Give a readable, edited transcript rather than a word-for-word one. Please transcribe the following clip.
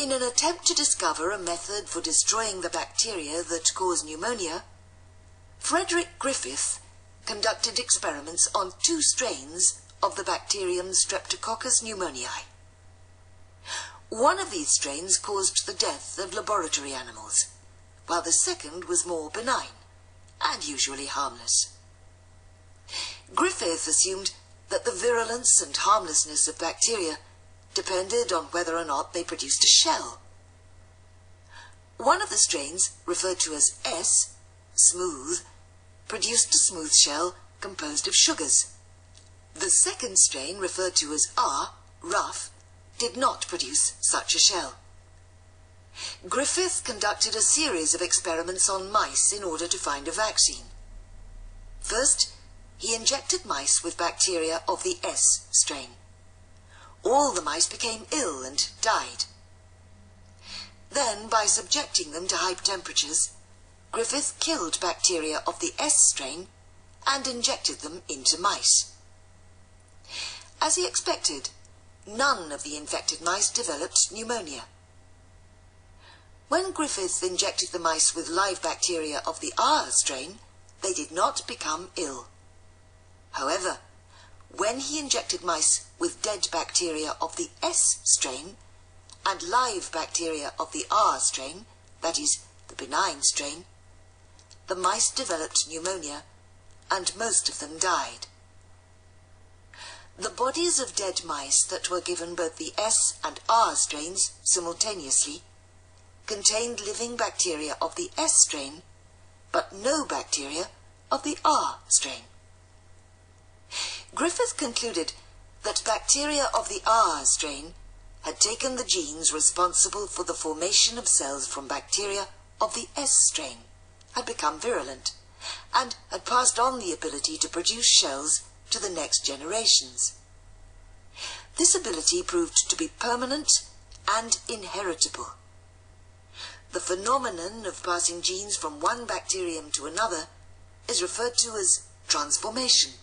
In an attempt to discover a method for destroying the bacteria that cause pneumonia, Frederick Griffith conducted experiments on 2 strains of the bacterium Streptococcus pneumoniae. One of these strains caused the death of laboratory animals, while the second was more benign and usually harmless. Griffith assumed that the virulence and harmlessness of bacteria depended on whether or not they produced a shell. One of the strains, referred to as S, smooth, produced a smooth shell composed of sugars. The second strain, referred to as R, rough, did not produce such a shell. Griffith conducted a series of experiments on mice in order to find a vaccine. First, he injected mice with bacteria of the S strain. All the mice became ill and died. Then, by subjecting them to high temperatures, Griffith killed bacteria of the S strain and injected them into mice. As he expected, none of the infected mice developed pneumonia. When Griffith injected the mice with live bacteria of the R strain, they did not become ill. However, when he injected mice with dead bacteria of the S strain and live bacteria of the R strain, that is, the benign strain, the mice developed pneumonia and most of them died. The bodies of dead mice that were given both the S and R strains simultaneously contained living bacteria of the S strain, but no bacteria of the R strain. Griffith concluded that bacteria of the R strain had taken the genes responsible for the formation of cells from bacteria of the S strain, had become virulent, and had passed on the ability to produce shells to the next generations. This ability proved to be permanent and inheritable. The phenomenon of passing genes from one bacterium to another is referred to as transformation.